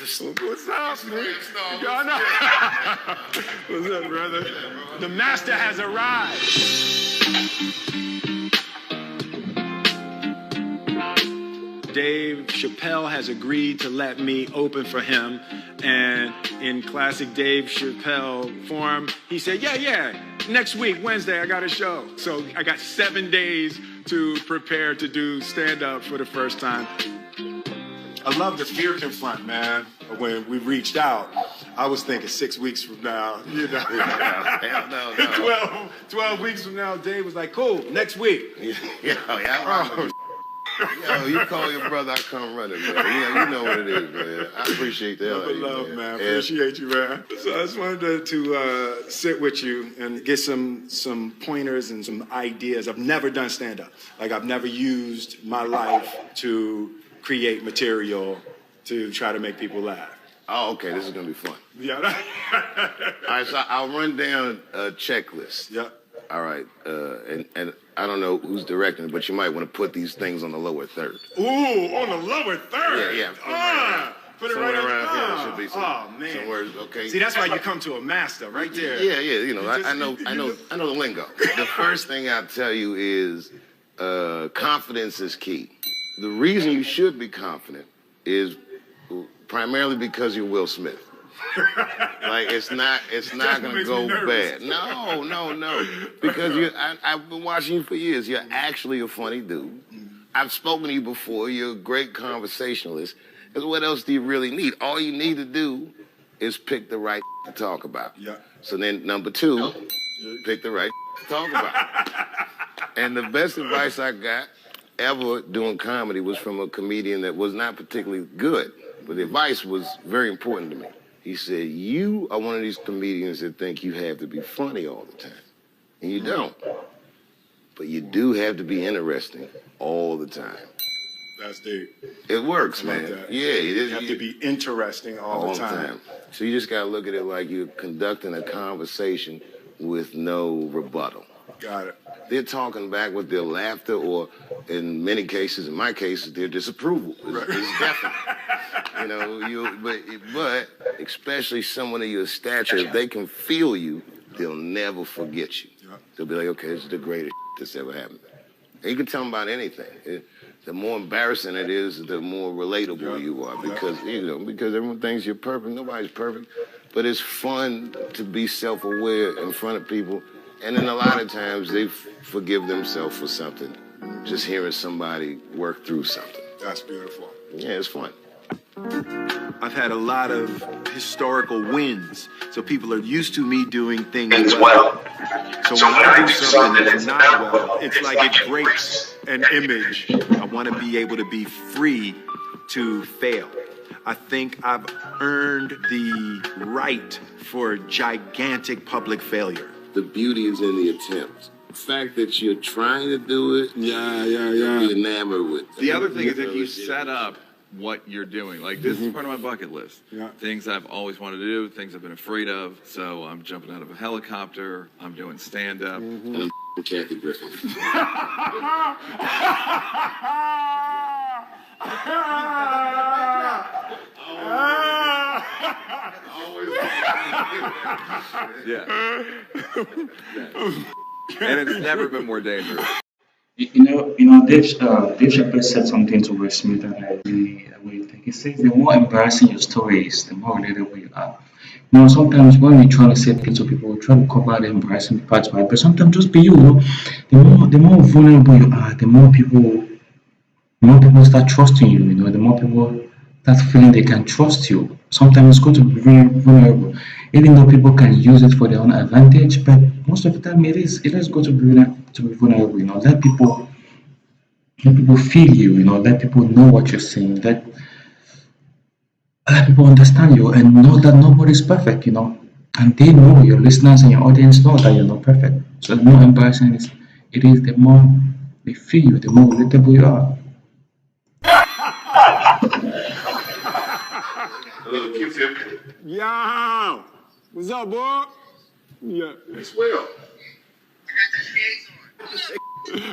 What's up, man? Y'all know. What's up, brother? The master has arrived. Dave Chappelle has agreed to let me open for him, and in classic Dave Chappelle form, he said, yeah, next week, Wednesday, I got a show. So I got 7 days to prepare to do stand-up for the first time. I love the fear confront, man. When we reached out, I was thinking 6 weeks from now, you know. No. 12 weeks from now, Dave was like, cool, next week. Yo, you call your brother, I come running, man. You know what it is, man. I appreciate that. Love, man. Appreciate you, man. So I just wanted to sit with you and get some pointers and some ideas. I've never done stand-up. Like, I've never used my life to create material to try to make people laugh. Oh, okay. This is going to be fun. Yeah. All right, so I'll run down a checklist. Yep. All right. And I don't know who's directing it, but you might want to put these things on the lower third. Ooh, on the lower third? Yeah. Put it right around here. There should be man. Some words, okay? See, that's why you come to a master right there. Yeah. You know, I know the lingo. The first thing I'll tell you is confidence is key. The reason you should be confident is primarily because you're Will Smith. Like it's not gonna go bad. No. Because I've been watching you for years. You're actually a funny dude. I've spoken to you before. You're a great conversationalist. Because what else do you really need? All you need to do is pick the right to talk about. Yeah. So then number 2, pick the right to talk about. And the best advice I got ever doing comedy was from a comedian that was not particularly good, but the advice was very important to me. He said, you are one of these comedians that think you have to be funny all the time. And you don't. But you do have to be interesting all the time. That's deep. It works, man. That. Yeah, it is. You have to be interesting all the time. So you just got to look at it like you're conducting a conversation with no rebuttal. Got it. They're talking back with their laughter, or in many cases, in my cases, their disapproval. It's definite. You know, but especially someone of your stature, if they can feel you, they'll never forget you. Yeah. They'll be like, okay, this is the greatest that's ever happened. And you can tell them about anything. The more embarrassing it is, the more relatable you are, because because everyone thinks you're perfect. Nobody's perfect, but it's fun to be self-aware in front of people. And then a lot of times they forgive themselves for something, just hearing somebody work through something. That's beautiful. Yeah, it's fun. I've had a lot of historical wins, so people are used to me doing things well. So when I do something that's not well, it's like it breaks an image. I want to be able to be free to fail. I think I've earned the right for gigantic public failure. The beauty is in the attempt. The fact that you're trying to do it, you're enamored with it. The other thing is if you set up what you're doing. Like, this is part of my bucket list. Yeah. Things I've always wanted to do, things I've been afraid of. So I'm jumping out of a helicopter. I'm doing stand-up. And I'm Kathy Griffin. Yeah. And it's never been more dangerous. You know, Dave Chappelle said something to Will Smith that I really think. He says the more embarrassing your story is, the more relatable you are. You know, sometimes when we try to say things to people, we try to cover the embarrassing parts, right? But sometimes just be you. You know, the more vulnerable you are, the more people start trusting you. You know, the more people start feeling they can trust you. Sometimes it's going to be very vulnerable, even though people can use it for their own advantage. But most of the time, it is going to be vulnerable. You know, let people feel you. You know, let people know what you're saying. Let people understand you and know that nobody's perfect. You know, and they know, your listeners and your audience know that you're not perfect. So the more embarrassing it is, the more they feel you, the more relatable you are. Hello, Q-Tip. Yo! What's up, boy? Yeah. It's Will.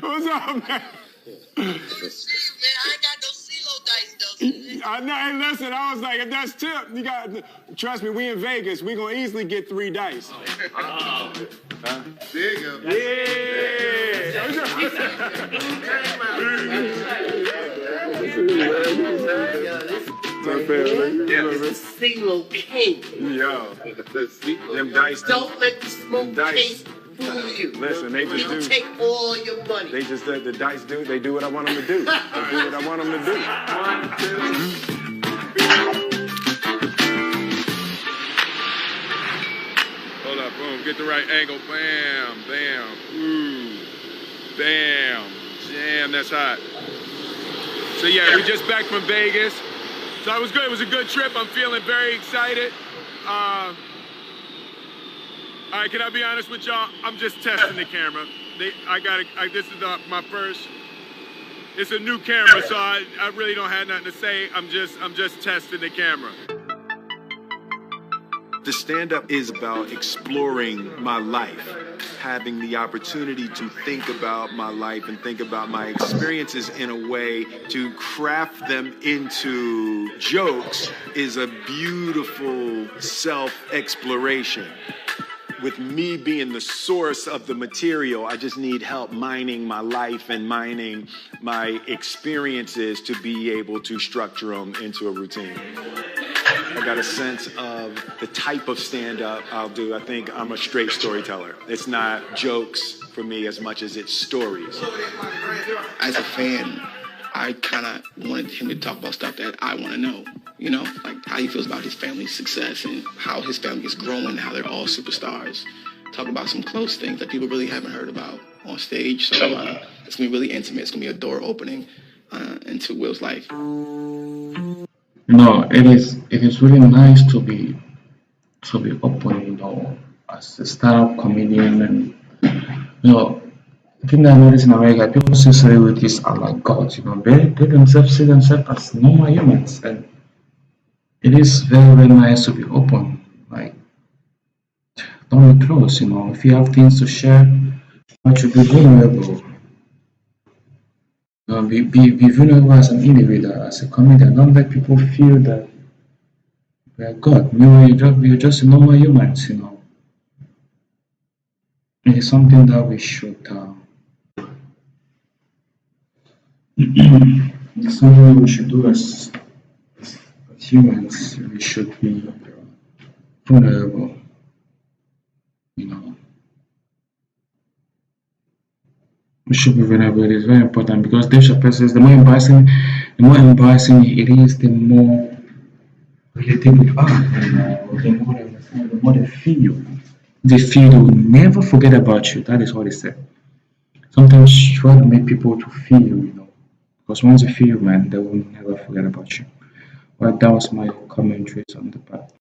What's up, man? Man, I ain't got no CeeLo dice, though. I know. Hey, listen, I was like, if that's tip, you got. Trust me, we in Vegas. We gonna easily get 3 dice. There you go. It's CeeLo King. Yo, them dice. Don't let the smoke dice. taste fool you. Listen, they just They'll do. take all your money. They just let the dice do. They do what I want them to do. They do what I want them to do. Hold up, boom. Get the right angle. Bam, bam. Ooh, bam. Damn, that's hot. So yeah, we just back from Vegas. So it was good. It was a good trip. I'm feeling very excited. All right, can I be honest with y'all? I'm just testing the camera. This is my first. It's a new camera, so I really don't have nothing to say. I'm just testing the camera. The stand-up is about exploring my life, having the opportunity to think about my life and think about my experiences in a way to craft them into jokes is a beautiful self-exploration. With me being the source of the material, I just need help mining my life and mining my experiences to be able to structure them into a routine. I got a sense of the type of stand-up I'll do. I think I'm a straight storyteller. It's not jokes for me as much as it's stories. As a fan, I kind of wanted him to talk about stuff that I want to know. You know, like how he feels about his family's success and how his family is growing and how they're all superstars. Talk about some close things that people really haven't heard about on stage. So it's going to be really intimate. It's going to be a door opening into Will's life. No, it is really nice to be open, you know, as a stand-up comedian. And you know, the thing that I notice in America, people see celebrities are like gods, you know. They themselves see themselves as normal humans, and it is very, very nice to be open. Like, don't be close, you know. If you have things to share, why should be vulnerable? Be vulnerable as an individual, as a comedian. Don't let people feel that we are God. We're just normal humans, you know. It is something that we should. It's something that we should do as humans. We should be vulnerable, you know. We should be vulnerable. It is very important because Dave Chappelle says the more embarrassing it is, the more relatable you are. You know, the more they feel you. They feel they will never forget about you. That is what he said. Sometimes try to make people to feel you, you know, because once they feel you, man, they will never forget about you. Well, that was my commentary on the part.